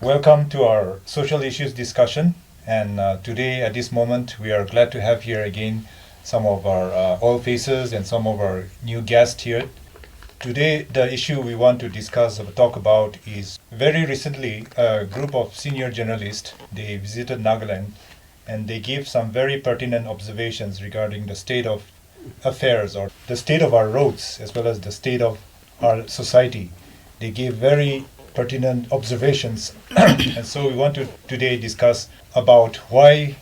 Welcome to our social issues discussion. And today, at this moment, we are glad to have here again some of our old faces and some of our new guests here. Today, the issue we want to discuss or talk about is very recently a group of senior journalists, they visited Nagaland and they gave some very pertinent observations regarding the state of affairs or the state of our roads as well as the state of our society. They gave very pertinent observations and so we want to today discuss about why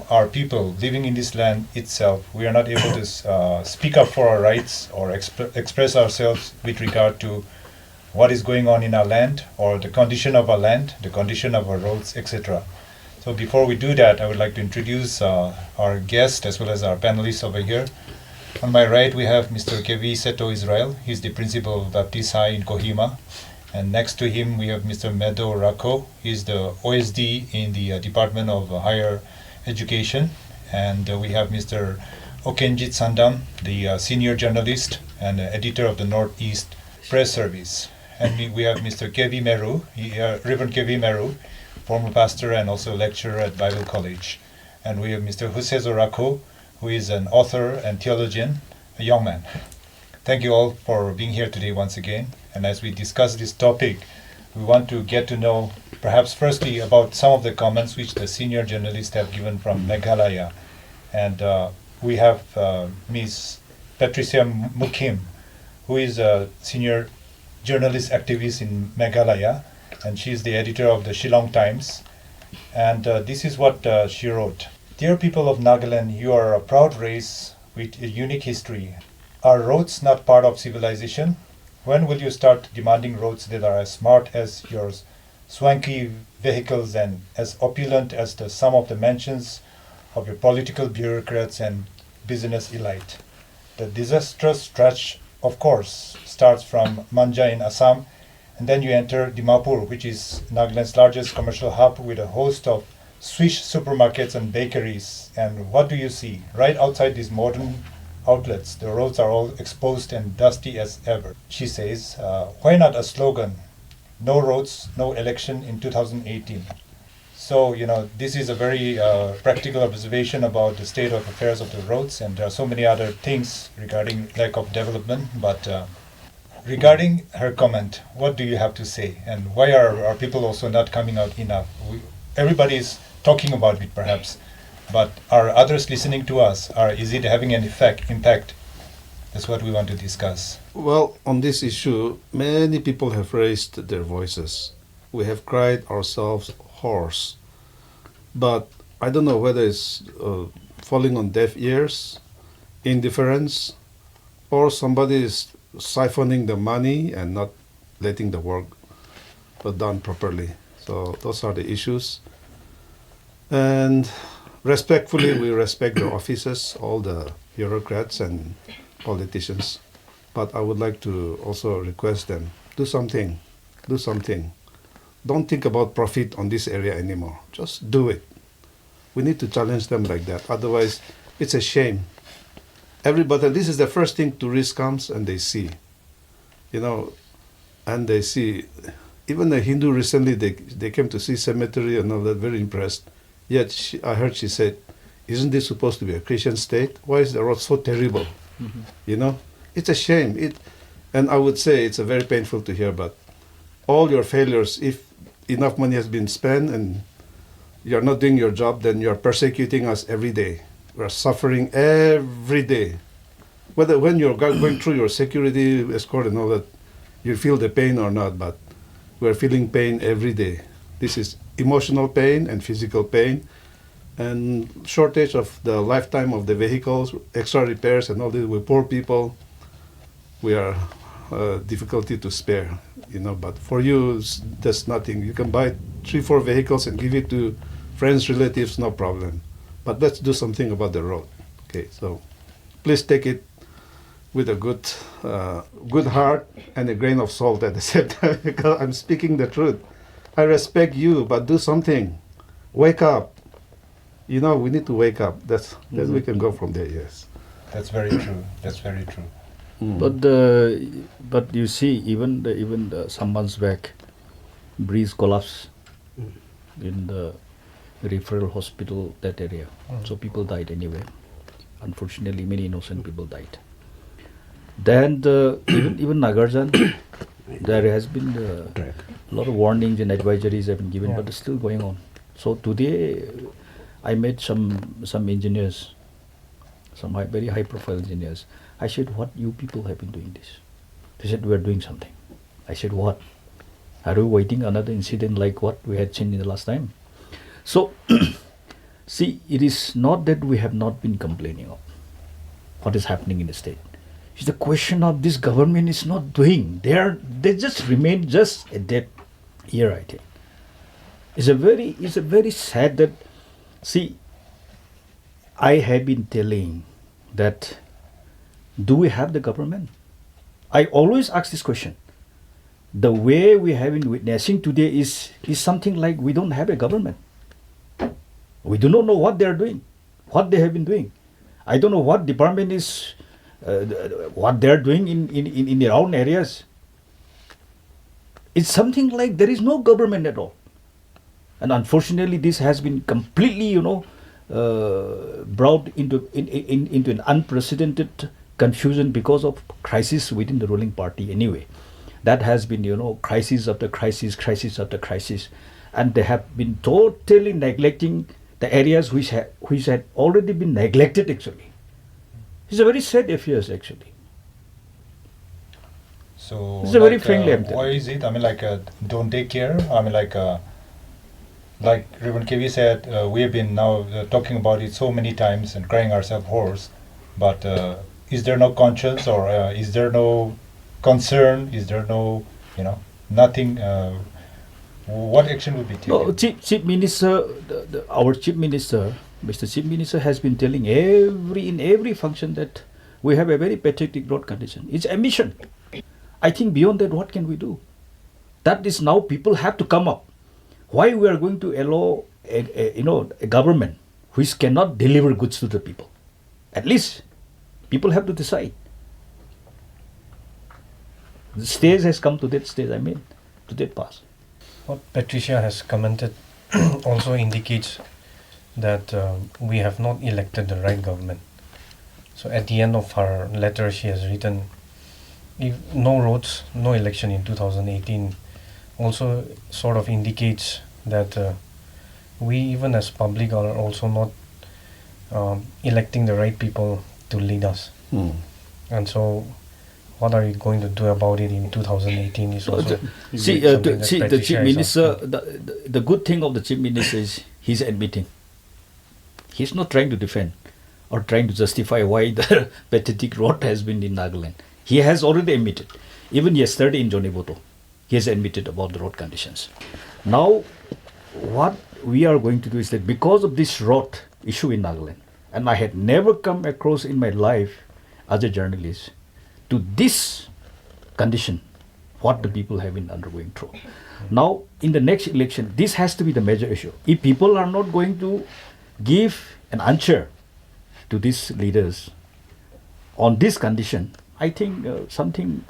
our people living in this land itself we are not able to speak up for our rights or express ourselves with regard to what is going on in our land or the condition of our land, the condition of our roads, etc. So before we do that, I would like to introduce our guest as well as our panelists over here. On my right, we have Mr. Kevi Seto Israel. He's the principal of Baptist High in Kohima. And next to him, we have Mr. Meadow Rako. He's the OSD in the Department of Higher Education. And we have Mr. Okenjit Sandam, the senior journalist and editor of the Northeast Press Service. And we have Mr. Kevi Meru, Reverend Kevi Meru, former pastor and also lecturer at Bible College. And we have Mr. Husezo Rako, who is an author and theologian, a young man. Thank you all for being here today once again. And as we discuss this topic, we want to get to know, perhaps firstly, about some of the comments which the senior journalists have given from Meghalaya. And we have Ms. Patricia Mukim, who is a senior journalist activist in Meghalaya, and she is the editor of the Shillong Times. And this is what she wrote. Dear people of Nagaland, you are a proud race with a unique history. Are roads not part of civilization? When will you start demanding roads that are as smart as yours, swanky vehicles and as opulent as the sum of the mansions of your political bureaucrats and business elite? The disastrous stretch, of course, starts from Manja in Assam, and then you enter Dimapur, which is Nagaland's largest commercial hub with a host of swish supermarkets and bakeries. And what do you see? Right outside these modern outlets, the roads are all exposed and dusty as ever. She says, why not a slogan? No roads, no election in 2018. So, this is a very practical observation about the state of affairs of the roads, and there are so many other things regarding lack of development. But regarding her comment, what do you have to say? And why are our people also not coming out enough? Everybody is talking about it perhaps, but are others listening to us? Is it having an impact? That's what we want to discuss. Well, on this issue, many people have raised their voices. We have cried ourselves hoarse. But I don't know whether it's falling on deaf ears, indifference, or somebody is siphoning the money and not letting the work done properly. So those are the issues. And respectfully, we respect the officers, all the bureaucrats and politicians. But I would like to also request them, do something. Don't think about profit on this area anymore. Just do it. We need to challenge them like that. Otherwise, it's a shame. Everybody, this is the first thing tourists comes and they see. And they see, even the Hindu recently, they came to see cemetery and all that, very impressed. Yet I heard she said, isn't this supposed to be a Christian state? Why is the road so terrible? Mm-hmm. It's a shame. And I would say it's a very painful to hear, but all your failures, if enough money has been spent and you're not doing your job, then you're persecuting us every day. We're suffering every day. Whether when you're going through your security escort and all that, you feel the pain or not, but we're feeling pain every day. This is emotional pain and physical pain, and shortage of the lifetime of the vehicles, extra repairs and all this. We're poor people. We are difficulty to spare, but for you, there's nothing. You can buy 3-4 vehicles and give it to friends, relatives, no problem. But let's do something about the road. Okay, so please take it with a good heart and a grain of salt at the same time, because I'm speaking the truth. I respect you, but do something. Wake up. We need to wake up. That's we can go from there. Yes. That's very true. That's very true. But you see, even some months back, bridge collapsed in the referral hospital, that area. So people died anyway. Unfortunately, many innocent people died. Then even Nagaland, there has been a lot of warnings and advisories have been given, but it's still going on. So today, I met some engineers, some very high-profile engineers. I said, "What you people have been doing this?" They said, "We are doing something." I said, "What? Are we waiting another incident like what we had seen in the last time?" So, see, it is not that we have not been complaining of what is happening in the state. It's the question of this government is not doing. They just remain just a dead ear, I think. It's a very sad that, see, I have been telling that, do we have the government? I always ask this question. The way we have been witnessing today is something like we don't have a government. We do not know what they are doing, what they have been doing. I don't know what department is, what they are doing in their own areas. It's something like there is no government at all. And unfortunately, this has been completely, brought into an unprecedented confusion because of crisis within the ruling party anyway. That has been, crisis after crisis, crisis after crisis. And they have been totally neglecting the areas which had already been neglected actually. It's a very sad affair actually. So it's a very friendly why is it? I mean, don't they care? I mean, like Reverend KV said, we have been now talking about it so many times and crying ourselves hoarse. But is there no conscience, or is there no concern? Is there no, nothing? What action would be taken? No, Chief Minister, our Chief Minister, Mr. Chief Minister has been telling in every function that we have a very pathetic road condition. It's a mission. I think beyond that, what can we do? That is now people have to come up. Why we are going to allow a government which cannot deliver goods to the people? At least people have to decide. The stage has come to that stage. To that pass. What Patricia has commented also indicates that we have not elected the right government. So at the end of her letter, she has written, if no roads, no election in 2018, also sort of indicates that we, even as public, are also not electing the right people to lead us. And so what are you going to do about it in 2018 is also the Chief Minister, the good thing of the Chief Minister is he's admitting. He's not trying to defend or trying to justify why the pathetic road has been in Nagaland. He has already admitted. Even yesterday in Joniboto, he has admitted about the road conditions. Now, what we are going to do is that because of this road issue in Nagaland, and I had never come across in my life as a journalist to this condition, what the people have been undergoing through. Now, in the next election, this has to be the major issue. If people are not going to give an answer to these leaders on this condition, I think something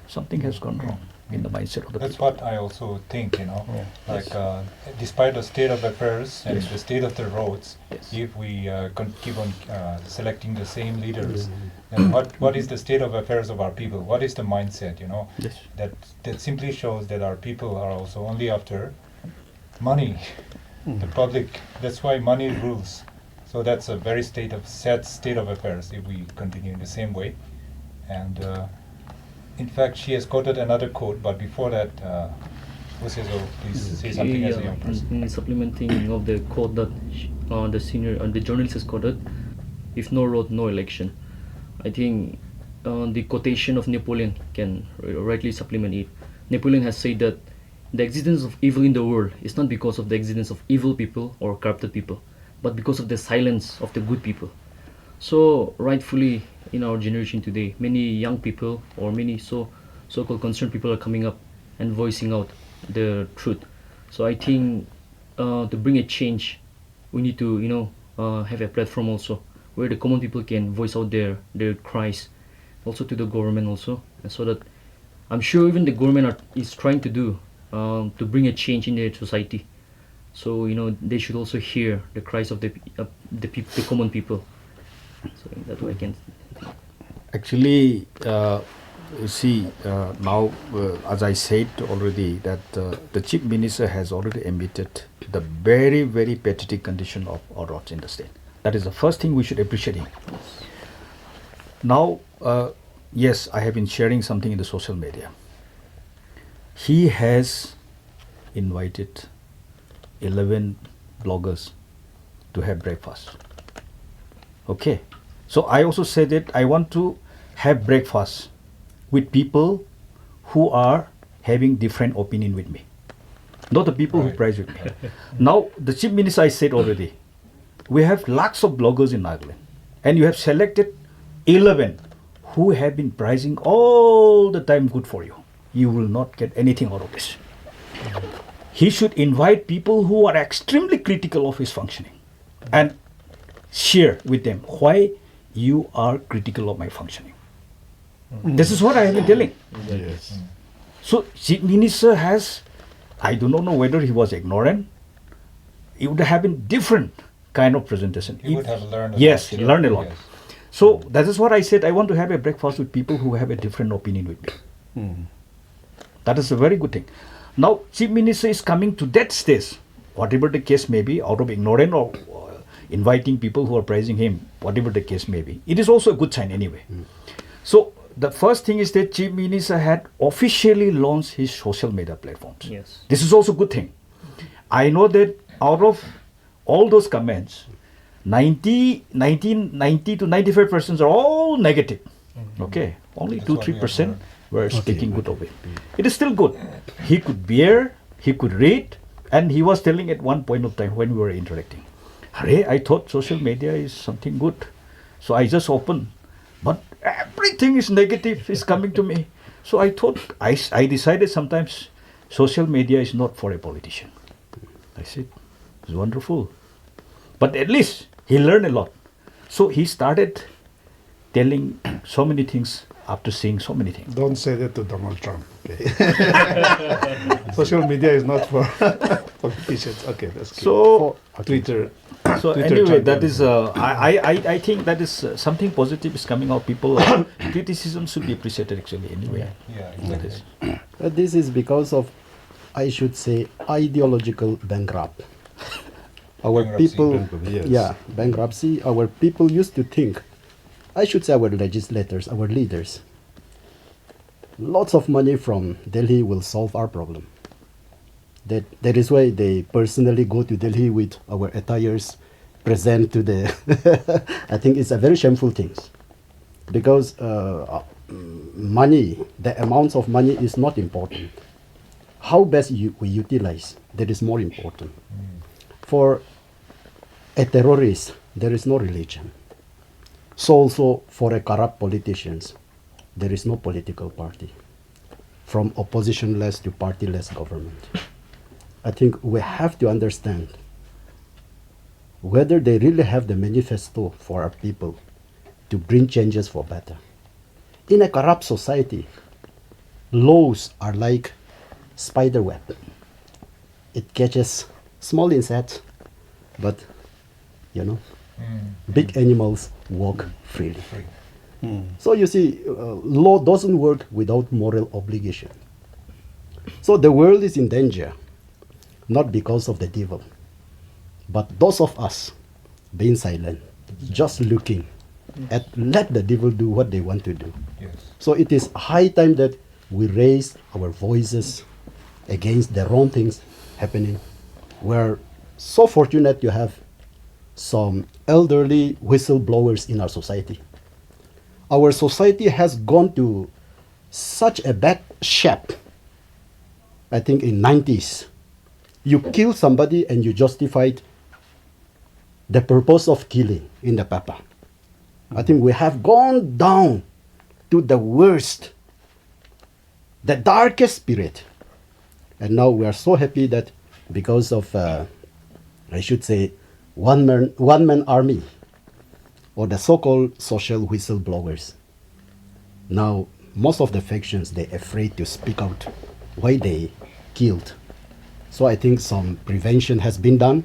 has gone wrong in the mindset of the That's people. what I also think, despite the state of affairs and the state of the roads, if we keep on selecting the same leaders, then what is the state of affairs of our people? What is the mindset, that simply shows that our people are also only after money, the public. That's why money rules. So that's a very sad state of affairs if we continue in the same way. And in fact, she has quoted another quote, but before that, Usezo, please say something as a young person. In supplementing of the quote that the journalist has quoted, if no road, no election. I think the quotation of Napoleon can rightly supplement it. Napoleon has said that the existence of evil in the world is not because of the existence of evil people or corrupted people, but because of the silence of the good people. So rightfully, in our generation today, many young people or many so-called concerned people are coming up and voicing out the truth. So I think to bring a change, we need to have a platform also where the common people can voice out their cries, also to the government also, and so that I'm sure even the government is trying to do to bring a change in their society. So they should also hear the cries of the common people. So that way I can. Actually, you see, now, as I said already, that the Chief Minister has already admitted the very, very pathetic condition of our roads in the state. That is the first thing we should appreciate him. Now, yes, I have been sharing something in the social media. He has invited 11 bloggers to have breakfast. Okay. So I also said that I want to have breakfast with people who are having different opinion with me, not the people who price with me. Now, the Chief Minister, I said already, we have lots of bloggers in Nagaland, and you have selected 11 who have been pricing all the time good for you. You will not get anything out of this. He should invite people who are extremely critical of his functioning and share with them why you are critical of my functioning. This is what I have been telling. Yes. So Chief Minister has, I do not know whether he was ignorant. It would have been different kind of presentation. He would have learned a yes, lot. he learned a lot. Yes. So that is what I said. I want to have a breakfast with people who have a different opinion with me. That is a very good thing. Now, Chief Minister is coming to that stage, whatever the case may be, out of ignorance or inviting people who are praising him, whatever the case may be. It is also a good sign anyway. So the first thing is that Chief Minister had officially launched his social media platforms. Yes. This is also a good thing. I know that out of all those comments, 90 to 95% are all negative. Okay, only That's 2 what we have 3% heard. were speaking good of it. It is still good. He could bear, he could read, and he was telling at one point of time when we were interacting, "Hare, I thought social media is something good, so I just opened, but everything is negative is coming to me. So I thought I decided sometimes social media is not for a politician." I said, it's wonderful. But at least he learned a lot. So he started telling so many things after seeing so many things. Don't say that to Donald Trump. Okay. Social media is not for politicians. Okay, that's good. So, Twitter. so Twitter anyway, tried that to- is, I think that is something positive is coming out. People, criticism should be appreciated actually anyway. Yeah, That exactly. is. This is because of, I should say, ideological bankrupt. Our Bankruptcy. people, Yes. yeah, bankruptcy. Our people used to think, I should say our legislators, our leaders, lots of money from Delhi will solve our problem. That is why they personally go to Delhi with our attires, present to the. I think it's a very shameful thing, because money, the amounts of money is not important. How best we utilize, that is more important. For a terrorist, there is no religion. So also for a corrupt politicians, there is no political party. From oppositionless to partyless government. I think we have to understand whether they really have the manifesto for our people to bring changes for better. In a corrupt society, laws are like spider web. It catches small insects, but big animals walk freely. Free. So you see, law doesn't work without moral obligation. So the world is in danger, not because of the devil, but those of us being silent, just looking at let the devil do what they want to do. Yes. So it is high time that we raise our voices against the wrong things happening. We're so fortunate to have some elderly whistleblowers in our society. Our society has gone to such a bad shape. I think in 90s, you kill somebody and you justified the purpose of killing in the paper. I think we have gone down to the worst, the darkest spirit. And now we are so happy that because of, I should say, one-man army, or the so-called social whistleblowers. Now, most of the factions, they're afraid to speak out why they killed So I think some prevention has been done.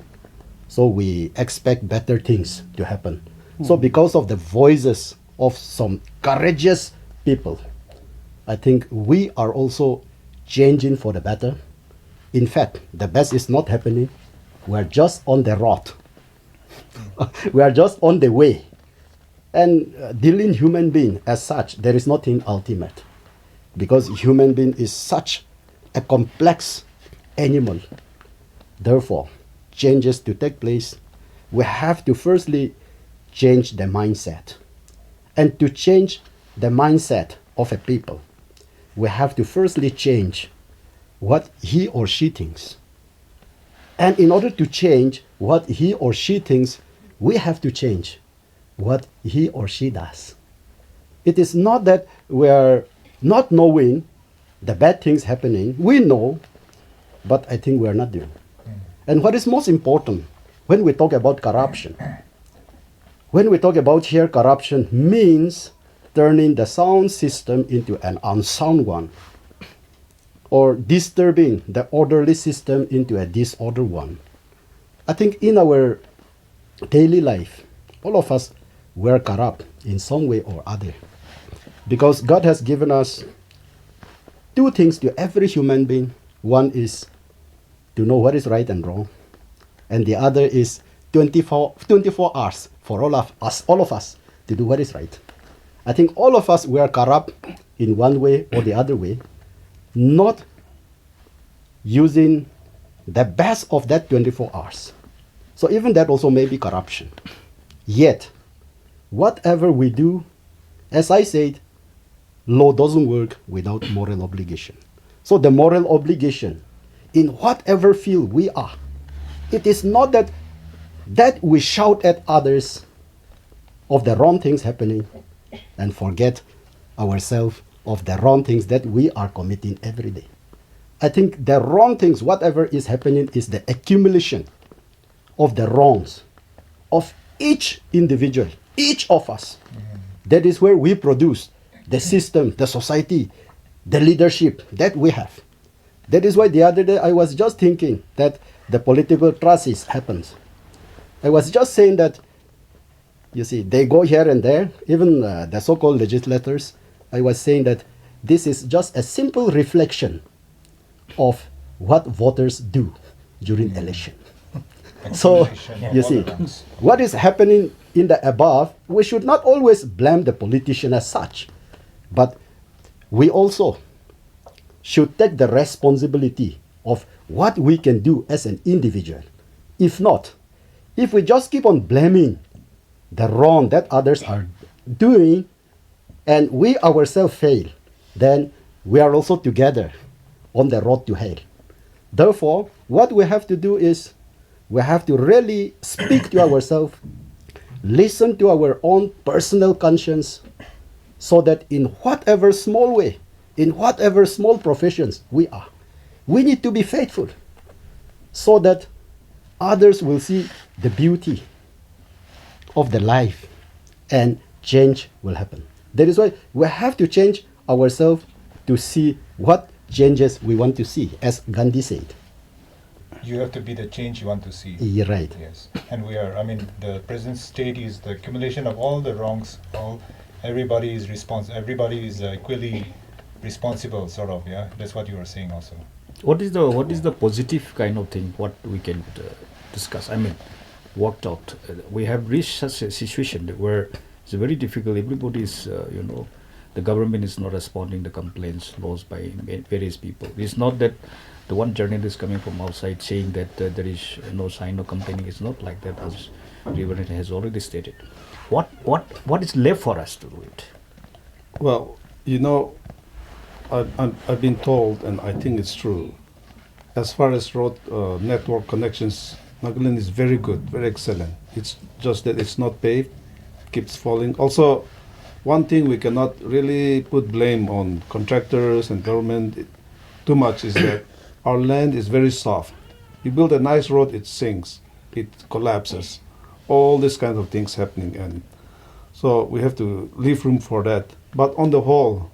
So we expect better things to happen. So because of the voices of some courageous people, I think we are also changing for the better. In fact, the best is not happening. We are just on the road. We are just on the way. And dealing human being as such, there is nothing ultimate. Because human being is such a complex animal. Therefore, changes to take place, we have to firstly change the mindset. And to change the mindset of a people, we have to firstly change what he or she thinks. And in order to change what he or she thinks, we have to change what he or she does. It is not that we are not knowing the bad things happening. We know, but I think we are not doing. And what is most important when we talk about corruption? When we talk about here, corruption means turning the sound system into an unsound one, or disturbing the orderly system into a disordered one. I think in our daily life, all of us were corrupt in some way or other. Because God has given us two things to every human being. One is to know what is right and wrong. And the other is 24 hours for all of us to do what is right. I think all of us were corrupt in one way or the other way, not using the best of that 24 hours. So even that also may be corruption. Yet, whatever we do, as I said, law doesn't work without moral obligation. So the moral obligation, in whatever field we are, it is not that we shout at others of the wrong things happening and forget ourselves of the wrong things that we are committing every day. I think the wrong things, whatever is happening, is the accumulation of the wrongs of each individual, each of us. That is where we produce the system, the society, the leadership that we have. That is why the other day I was just thinking that the political crisis happens. I was just saying that, you see, they go here and there, even the so-called legislators. I was saying that this is just a simple reflection of what voters do during election. So, you see, what is happening in the above, we should not always blame the politician as such, but we also should take the responsibility of what we can do as an individual. If not, if we just keep on blaming the wrong that others are doing and we ourselves fail, then we are also together on the road to hell. Therefore, what we have to do is we have to really speak to ourselves, listen to our own personal conscience, so that in whatever small way, in whatever small professions we are, we need to be faithful so that others will see the beauty of the life and change will happen. That is why we have to change ourselves to see what changes we want to see, as Gandhi said. You have to be the change you want to see. You're right. Yes. And we are, I mean, the present state is the accumulation of all the wrongs, everybody is equally responsible, sort of, yeah? That's what you were saying also. What is the positive kind of thing what we can discuss? I mean, worked out. We have reached such a situation where it's very difficult. Everybody is, the government is not responding to complaints lodged by various people. It's not that the one journalist coming from outside saying that there is no sign of complaining. It's not like that, as Reverend has already stated. What is left for us to do it? Well, I've been told, and I think it's true, as far as road network connections, Nagaland is very good, very excellent. It's just that it's not paved, keeps falling. Also, one thing we cannot really put blame on contractors and government too much is that our land is very soft. You build a nice road, it sinks, it collapses. All these kinds of things happening, and so we have to leave room for that. But on the whole,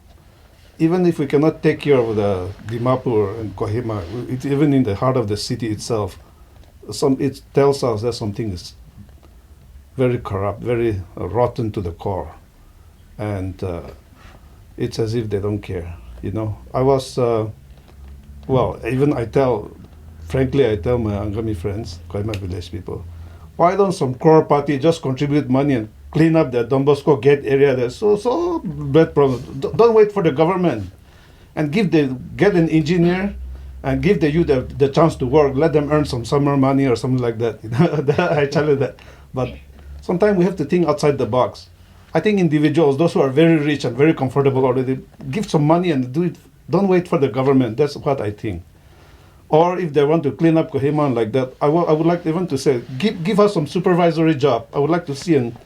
even if we cannot take care of the Dimapur and Kohima, it's even in the heart of the city itself, it tells us that something is very corrupt, very rotten to the core. And it's as if they don't care, you know. I was, frankly, I tell my Angami friends, Kohima village people, why don't some core party just contribute money and clean up the Don Bosco gate area? There's so bad problem. Don't wait for the government, and get an engineer and give the youth the chance to work. Let them earn some summer money or something like that. I challenge that. But sometimes we have to think outside the box. I think individuals, those who are very rich and very comfortable already, give some money and do it. Don't wait for the government. That's what I think. Or if they want to clean up Kohima like that, I would like even to say, give us some supervisory job. I would like to see, and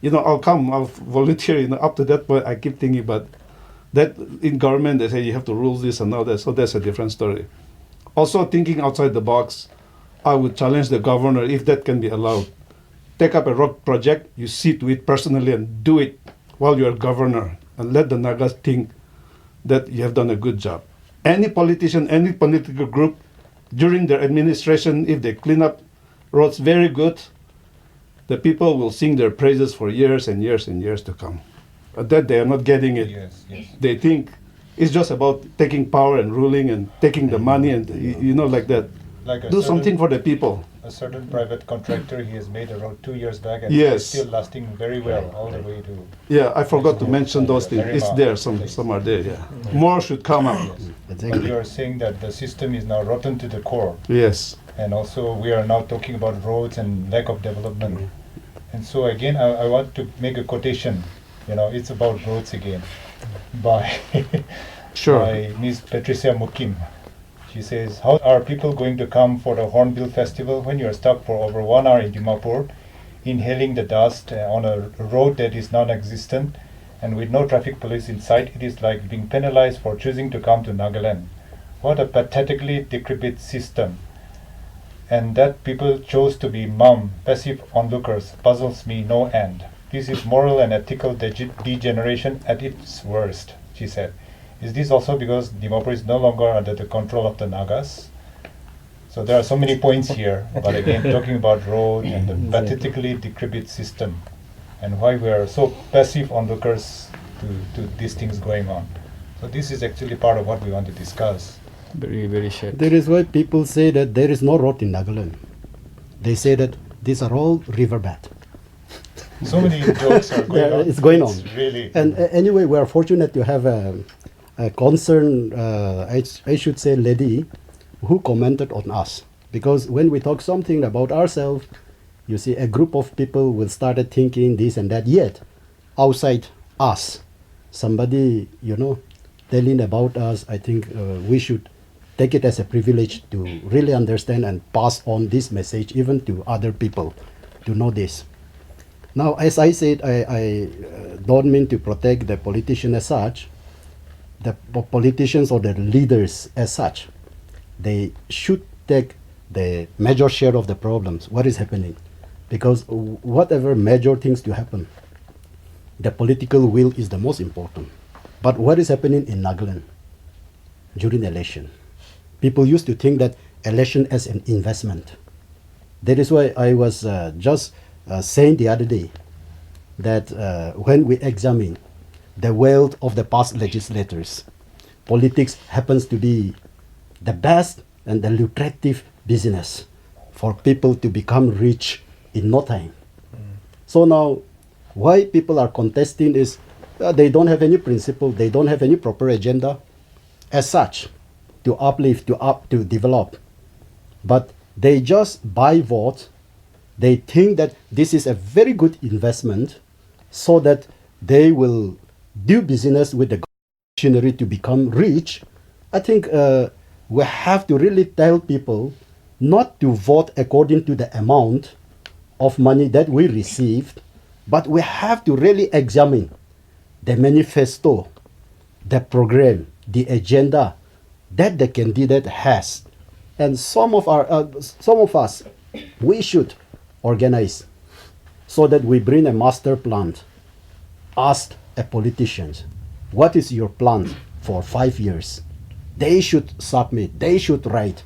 I'll volunteer. Up to that point, I keep thinking, but that in government they say you have to rule this and all that. So that's a different story. Also thinking outside the box, I would challenge the governor, if that can be allowed. Take up a road project, you see to it personally and do it while you're governor, and let the Nagas think that you have done a good job. Any politician, any political group, during their administration, if they clean up roads very good, the people will sing their praises for years and years and years to come. But that they are not getting it. Yes, yes. They think it's just about taking power and ruling and taking the money and, like that. Like Do something for the people. A certain private contractor, he has made a road 2 years back, and Yes. it's still lasting very well all the way to. Yeah, I forgot to mention those things. Very It's much. there, some are there, yeah. More should come up. Yes. But Exactly. you are saying that the system is now rotten to the core, Yes. and also we are now talking about roads and lack of development. And so again, I want to make a quotation. It's about roads again, by Sure. by Miss Patricia Mukim. She says, how are people going to come for the Hornbill Festival when you are stuck for over 1 hour in Dimapur, inhaling the dust on a road that is non-existent, and with no traffic police in sight? It is like being penalized for choosing to come to Nagaland. What a pathetically decrepit system. And that people chose to be mum, passive onlookers, puzzles me no end. This is moral and ethical degeneration at its worst, she said. Is this also because Dimapur is no longer under the control of the Nagas? So there are so many points here, but again, talking about road and the pathetically decrepit system, and why we are so passive onlookers to these things going on. So this is actually part of what we want to discuss. Very, very sad. That is why people say that there is no road in Nagaland. They say that these are all riverbed. So many jokes are going Yeah, on. it's going on. Really. And anyway, we are fortunate to have a concerned, I should say, lady who commented on us. Because when we talk something about ourselves, you see a group of people will start thinking this and that. Yet, outside us, somebody, telling about us, I think we should take it as a privilege to really understand and pass on this message even to other people to know this. Now, as I said, I don't mean to protect the politician as such. The politicians or the leaders as such, they should take the major share of the problems, what is happening. Because whatever major things to happen, the political will is the most important. But what is happening in Nagaland during the election? People used to think that election as an investment. That is why I was just saying the other day that when we examine the wealth of the past legislators, politics happens to be the best and the lucrative business for people to become rich in no time. So now, why people are contesting is they don't have any principle, they don't have any proper agenda as such to uplift, to develop. But they just buy votes. They think that this is a very good investment so that they will do business with the machinery to become rich. I think we have to really tell people not to vote according to the amount of money that we received, but we have to really examine the manifesto, the program, the agenda that the candidate has. And some of us, we should organize so that we bring a master plan. Ask a politician, what is your plan for 5 years. They should submit, they should write.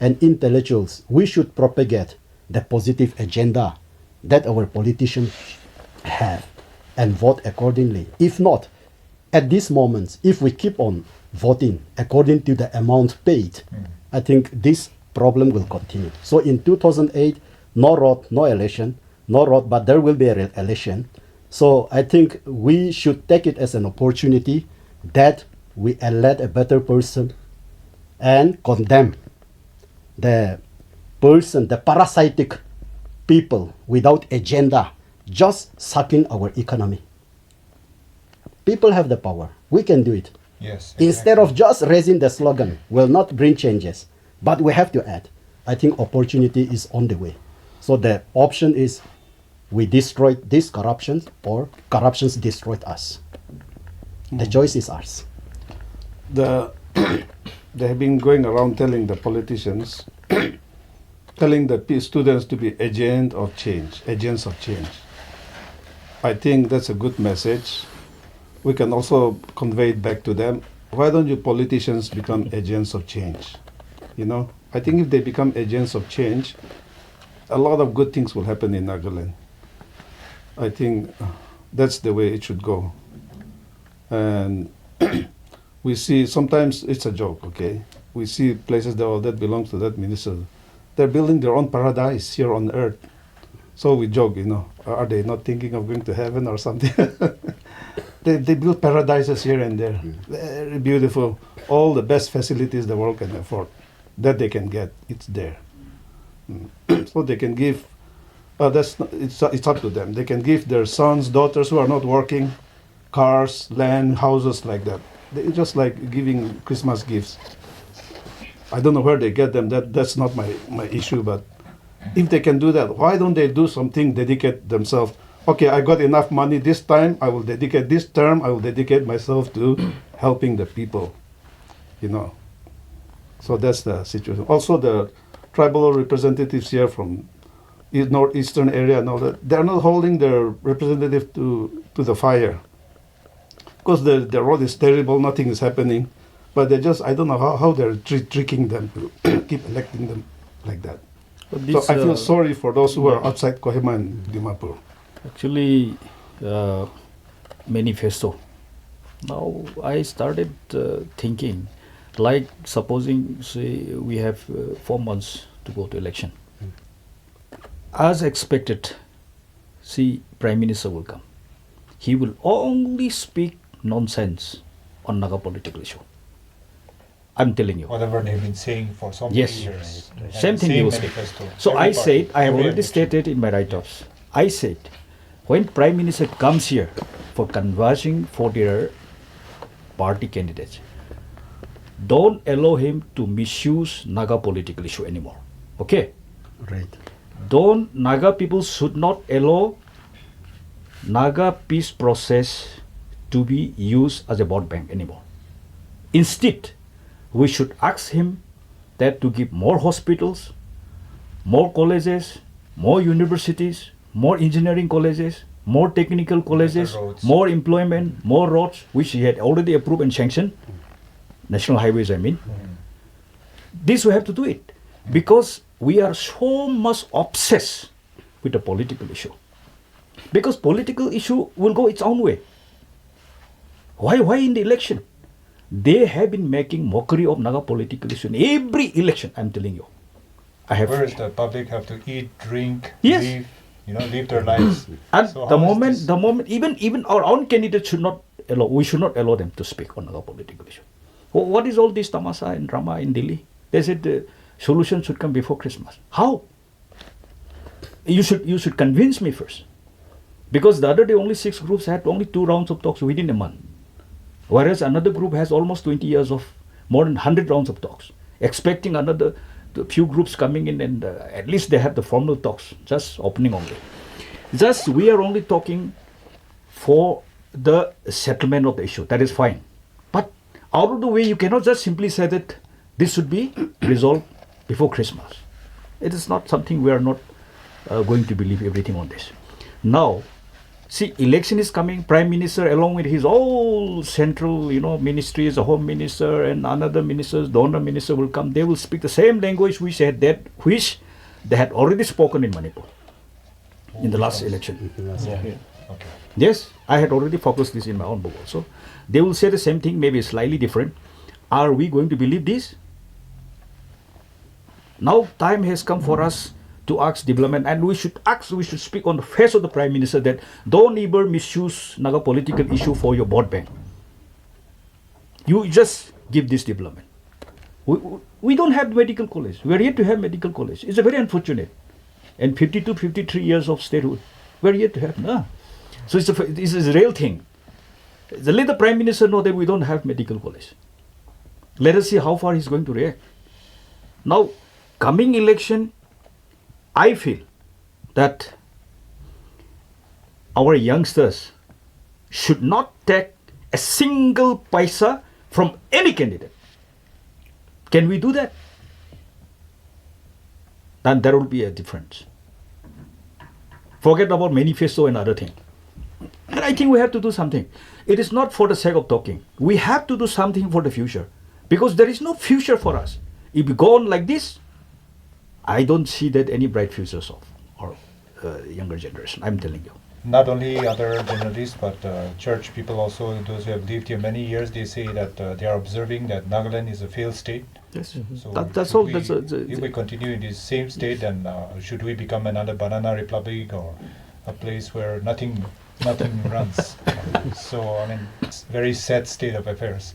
And intellectuals, we should propagate the positive agenda that our politicians have and vote accordingly. If not, at this moment, if we keep on voting according to the amount paid, I think this problem will continue. So in 2008, no road, no election, no road, but there will be an election. So I think we should take it as an opportunity that we elect a better person and condemn the person, the parasitic people without agenda, just sucking our economy. People have the power. We can do it. Yes. Instead of just raising the slogan, will not bring changes, but we have to add. I think opportunity is on the way. So the option is we destroy these corruptions or corruptions destroyed us. The choice is ours. They have been going around telling the politicians, telling the students to be agents of change. I think that's a good message. We can also convey it back to them. Why don't you politicians become agents of change? You know, I think if they become agents of change, a lot of good things will happen in Nagaland. I think that's the way it should go. And we see, sometimes it's a joke, okay? We see places that belongs to that minister. They're building their own paradise here on earth. So we joke, you know, are they not thinking of going to heaven or something? They build paradises here and there. Very beautiful. All the best facilities the world can afford. That they can get, it's there. So they can give, it's up to them. They can give their sons, daughters who are not working, cars, land, houses like that. It's just like giving Christmas gifts. I don't know where they get them. That's not my issue. But if they can do that, why don't they do something, dedicate themselves? Okay, I got enough money this time. I will dedicate this term. I will dedicate myself to helping the people. You know. So that's the situation. Also, the tribal representatives here from northeastern area and all that, they're not holding their representative to the fire. Because the road is terrible, nothing is happening. But they just, I don't know how they're tricking them to keep electing them like that. So I feel sorry for those who are outside Kohima and Dimapur. Actually, manifesto. Now I started thinking, like supposing, say, we have 4 months to go to election. As expected, see, Prime Minister will come. He will only speak nonsense on Naga political issue. I'm telling you. Whatever they've been saying for so many Yes. years. And Same thing he same will say. manifesto. So Every I party, said, I have every already election. stated in my write-offs, I said, when Prime Minister comes here for conversing for their party candidates, don't allow him to misuse Naga political issue anymore. Okay? Right. Naga people should not allow Naga peace process to be used as a vote bank anymore. Instead, we should ask him that to give more hospitals, more colleges, more universities, more engineering colleges, more technical colleges, roads. more employment, more roads, which he had already approved and sanctioned, national highways I mean. This we have to do it because we are so much obsessed with the political issue. Because political issue will go its own way. Why in the election? They have been making mockery of Naga political issue in every election, I'm telling you. Whereas the public have to eat, drink, Yes. live their lives. And So the how is moment, this- even our own candidates should not allow, we should not allow them to speak on Naga political issue. What is all this tamasa and drama in Delhi? They said the solution should come before Christmas. How? You should convince me first. Because the other day only 6 groups had only 2 rounds of talks within a month. Whereas another group has almost 20 years of more than 100 rounds of talks. Expecting another few groups coming in and at least they have the formal talks, just opening only. Just we are only talking for the settlement of the issue. That is fine. But out of the way, you cannot just simply say that this should be resolved before Christmas. It is not something we are not going to believe everything on this. Now, See, election is coming, Prime Minister along with his all central, ministries, the Home Minister and another ministers, the Honor Minister will come. They will speak the same language which they had already spoken in Manipur in the last election. Okay. Yes, I had already focused this in my own book also. They will say the same thing, maybe slightly different. Are we going to believe this? Now time has come for us to ask development, and we should speak on the face of the Prime Minister that don't ever misuse Naga political issue for your vote bank. You just give this development. We don't have medical college. We are yet to have medical college. It's a very unfortunate. And 52, 53 years of statehood, we are yet to have. No. So this is a real thing. Let the Prime Minister know that we don't have medical college. Let us see how far he's going to react. Now, coming election, I feel that our youngsters should not take a single paisa from any candidate. Can we do that? Then there will be a difference. Forget about manifesto and other thing. And I think we have to do something. It is not for the sake of talking. We have to do something for the future. Because there is no future for us. If we go on like this, I don't see that any bright futures of our younger generation, I'm telling you. Not only other journalists, but church people also, those who have lived here many years, they say that they are observing that Nagaland is a failed state. Yes, So that's all. if we continue in this same state, then should we become another banana republic or a place where nothing runs? So I mean, it's a very sad state of affairs.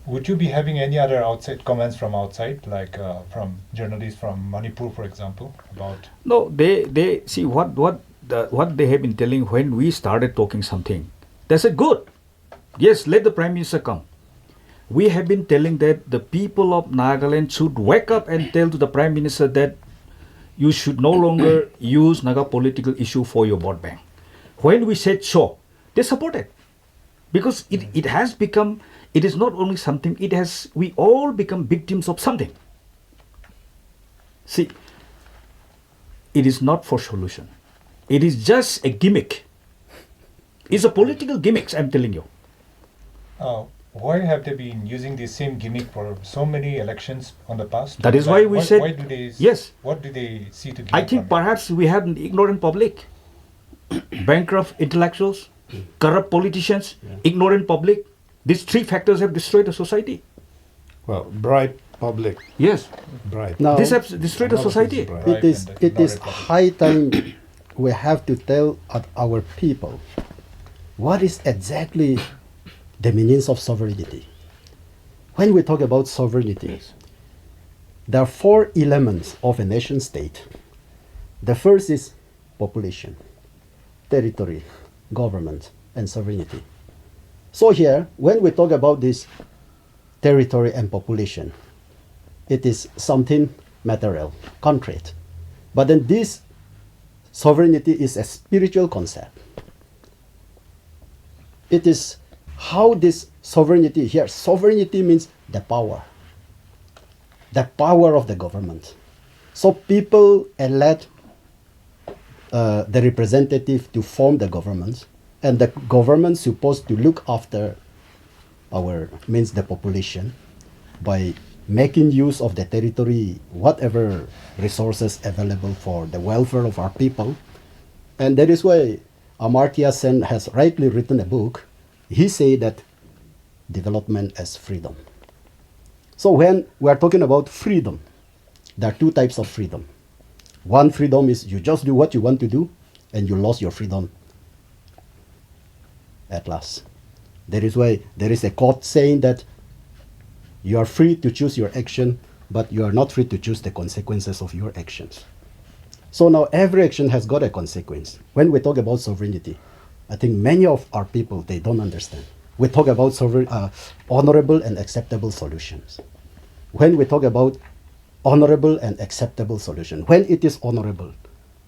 Would you be having any other outside comments from outside, like from journalists from Manipur, for example, about? No, they see what they have been telling when we started talking something. They said, good. Yes, let the Prime Minister come. We have been telling that the people of Nagaland should wake up and tell to the Prime Minister that you should no longer use Naga political issue for your vote bank. When we said so, they supported. Because it has become, it is not only something, we all become victims of something. See, it is not for solution. It is just a gimmick. It's a political gimmick, I'm telling you. Why have they been using the same gimmick for so many elections on the past? That is why we said, why do they, yes. What do they see to gain I think from it? perhaps we have an ignorant public, bankrupt intellectuals, corrupt politicians, ignorant public. These three factors have destroyed the society. Well, bribe public, Yes, bribe. Now, this has destroyed the society. Bribe. Right, it is and the it is ignorant public. high time we have to tell our people what is exactly the meanings of sovereignty. When we talk about sovereignty, there are four elements of a nation state. The first is population, territory, government, and sovereignty. So here, when we talk about this territory and population, it is something material, concrete. But then this sovereignty is a spiritual concept. It is how this sovereignty here, sovereignty means the power of the government. So people elect the representative to form the government, and the government supposed to look after the population by making use of the territory, whatever resources available for the welfare of our people. And that is why Amartya Sen has rightly written a book. He said that development as freedom. So when we are talking about freedom, there are two types of freedom. One freedom is you just do what you want to do, and you lost your freedom at last. That is why there is a quote saying that you are free to choose your action, but you are not free to choose the consequences of your actions. So now every action has got a consequence. When we talk about sovereignty, I think many of our people, they don't understand. We talk about honorable and acceptable solutions. When we talk about honorable and acceptable solution, when it is honorable,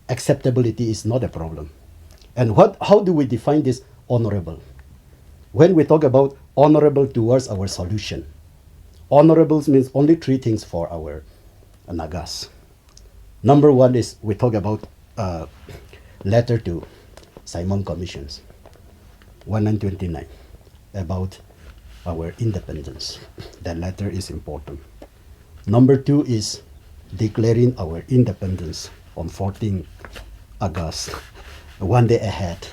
acceptability is not a problem. And how do we define this honorable? When we talk about honorable towards our solution, honorables means only three things for our Nagas. Number one is we talk about letter to Simon Commissions, 1929, about our independence. That letter is important. Number 2 is declaring our independence on 14 August, one day ahead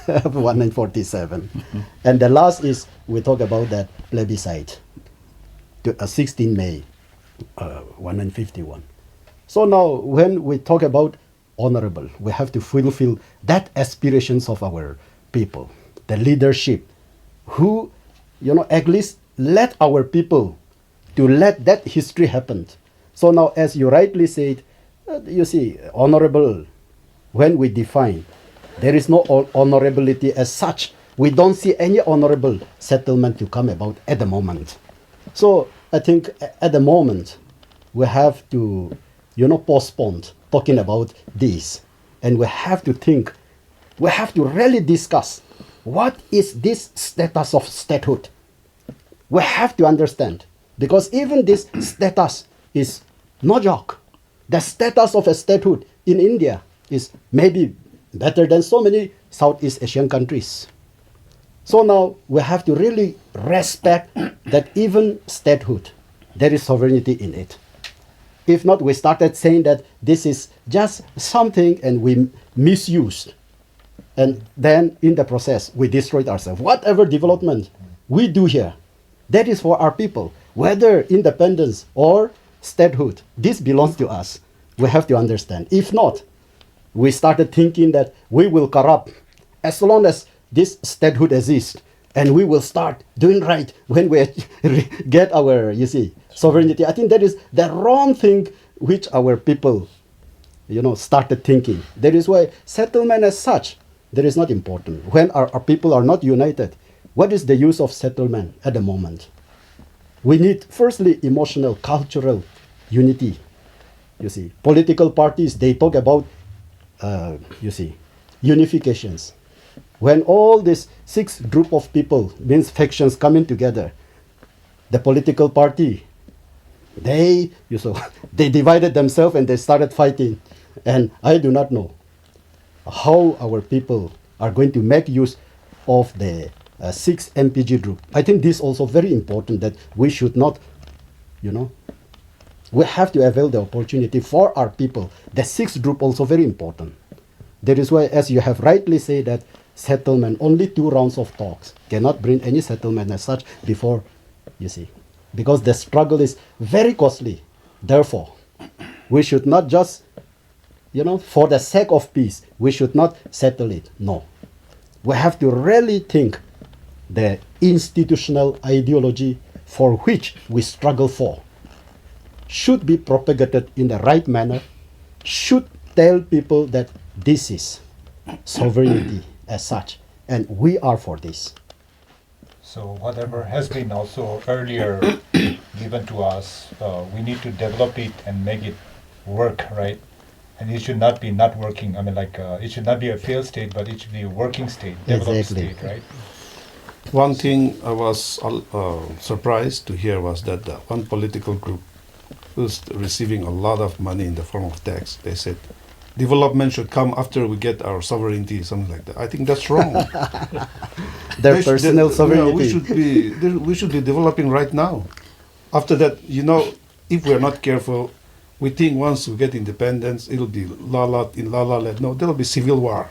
of 1947. And the last is we talk about that plebiscite, 16 May 1951. So now when we talk about honorable, we have to fulfill that aspirations of our people, the leadership, who, at least let our people to let that history happen. So now, as you rightly said, you see, honorable, when we define, there is no honorability as such. We don't see any honorable settlement to come about at the moment. So I think at the moment, we have to, postpone talking about this. And we have to think, we have to really discuss what is this status of statehood. We have to understand, because even this status is no joke. The status of a statehood in India is maybe better than so many Southeast Asian countries. So now we have to really respect that even statehood, there is sovereignty in it. If not, we started saying that this is just something and we misused. And then in the process, we destroyed ourselves. Whatever development we do here, that is for our people. Whether independence or statehood, this belongs to us. We have to understand. If not, we started thinking that we will corrupt as long as this statehood exists, and we will start doing right when we get our, sovereignty. I think that is the wrong thing which our people, started thinking. That is why settlement as such, that is not important. When our people are not united, what is the use of settlement at the moment? We need, firstly, emotional, cultural unity. Political parties, they talk about, unifications. When all this 6 group of people, means factions, coming together, the political party, they divided themselves and they started fighting. And I do not know how our people are going to make use of the 6 MPG group. I think this is also very important, that we should not, we have to avail the opportunity for our people. The 6th group also very important. That is why, as you have rightly said, that settlement, only 2 rounds of talks cannot bring any settlement as such before, because the struggle is very costly. Therefore, we should not just, for the sake of peace, we should not settle it. No. We have to really think the institutional ideology for which we struggle for should be propagated in the right manner, should tell people that this is sovereignty as such, and we are for this. So whatever has been also earlier given to us, we need to develop it and make it work, right? And it should not be not working. It should not be a failed state, but it should be a working state, developed Exactly. state, right? One thing I was surprised to hear was that one political group who's receiving a lot of money in the form of tax, they said, development should come after we get our sovereignty, something like that. I think that's wrong. Their personal sovereignty. We should be developing right now. After that, if we're not careful, we think once we get independence, it'll be la la land. No, there will be civil war.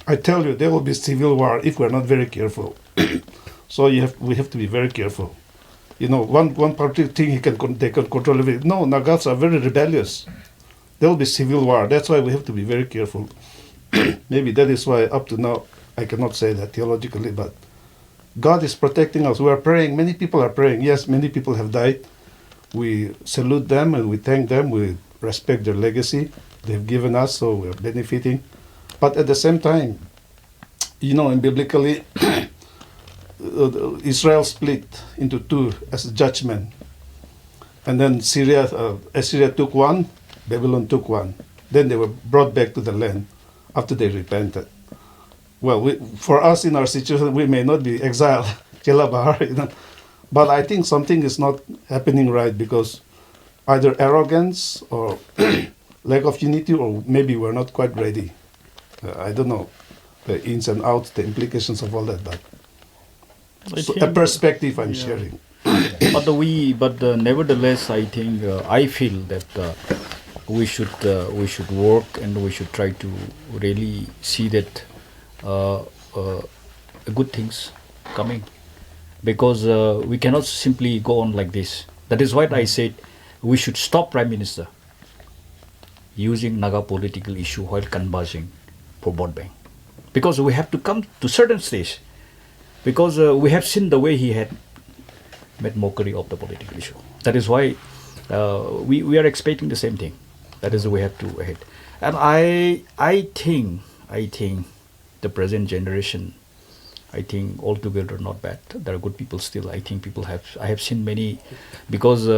I tell you, there will be civil war if we're not very careful. So we have to be very careful. One party think they can control everything. No, Nagats are very rebellious. There will be civil war. That's why we have to be very careful. Maybe that is why up to now I cannot say that theologically, but God is protecting us. We are praying. Many people are praying. Yes, many people have died. We salute them and we thank them. We respect their legacy they've given us, so we're benefiting. But at the same time, and biblically, Israel split into 2 as a judgment. And then Assyria took one, Babylon took one. Then they were brought back to the land after they repented. Well, for us in our situation, we may not be exiled, Jelabahar, but I think something is not happening right, because either arrogance or lack of unity, or maybe we're not quite ready. I don't know. the ins and outs, the implications of all that. But I so a think- perspective I'm yeah. sharing. but nevertheless, I think I feel that we should work and we should try to really see that good things coming, because we cannot simply go on like this. That is why I said we should stop Prime Minister using Naga political issue while conversing for vote bank, because we have to come to certain stage, because we have seen the way he had made mockery of the political issue. That is why we are expecting the same thing. That is we have to ahead. And I think the present generation, I think altogether not bad. There are good people still. I think I have seen many, because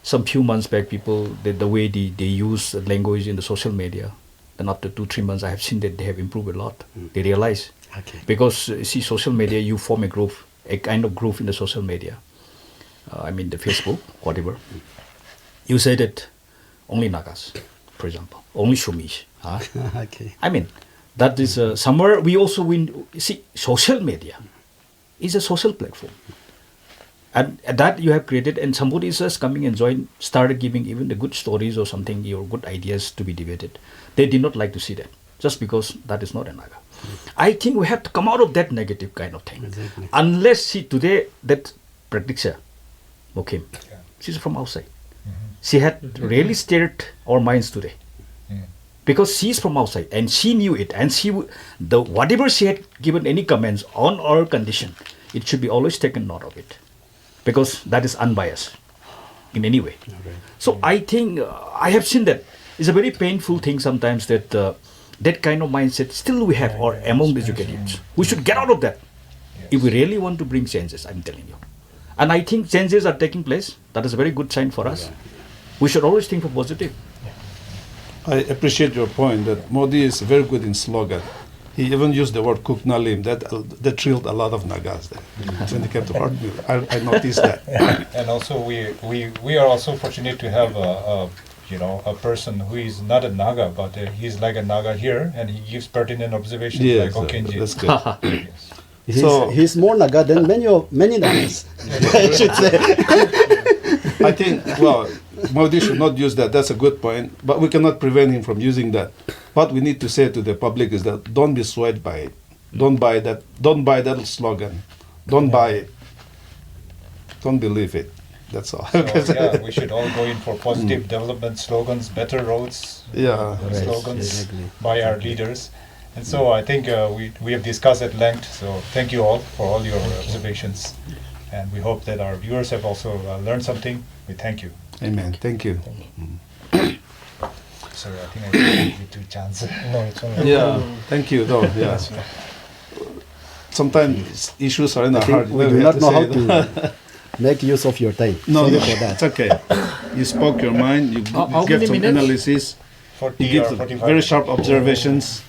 some few months back people the way they use language in the social media, then after 2-3 months I have seen that they have improved a lot. They realize, Okay. because see, social media, you form a group, a kind of group in the social media. I mean the Facebook, whatever. You say that only Nagas, for example, only Shumish. Okay. I mean, that is somewhere we also win. See, social media is a social platform, and that you have created, and somebody is just coming and started giving even the good stories or something, your good ideas to be debated. They did not like to see that, just because that is not a Naga. I think we have to come out of that negative kind of thing. Exactly. Unless, see, today that Pratiksha Mokim, Yeah. she's from outside. She had really stirred our minds today, because she's from outside and she knew it, and whatever she had given any comments on our condition, it should be always taken note of it, because that is unbiased in any way. So I think I have seen that it's a very painful thing sometimes that that kind of mindset still we have, or among the educators. We should get out of that if we really want to bring changes, I'm telling you. And I think changes are taking place. That is a very good sign for us. We should always think for positive. I appreciate your point that Modi is very good in slogan. He even used the word Kuknalim. That thrilled a lot of Nagas there. When they came to heart, I noticed that. And also we are also fortunate to have a person who is not a Naga, but he's like a Naga here, and he gives pertinent observations Yes, like Okenji. that's good. Yes. He's more Naga than many Nagas. I should say. I think, well, Modi should not use that. That's a good point. But we cannot prevent him from using that. What we need to say to the public is that don't be swayed by it. Don't buy that. Don't buy that slogan. Don't buy it. Don't believe it. That's all. So, yeah, we should all go in for positive development slogans, better roads, Yeah. slogans exactly. by our leaders. And so I think we have discussed at length. So thank you all for all your observations. And we hope that our viewers have also learned something. We thank you. Amen. Thank you. Sorry, I think I gave you 2 chances. No, it's only. Yeah. Thank you, though. Yeah. Sometimes issues are in our I think heart. we Well, do have not know how say that. to make use of your time. No, Sorry no, for that. it's okay. You spoke your mind. You How gave many some minutes? analysis. 40 You or give 45 very sharp observations.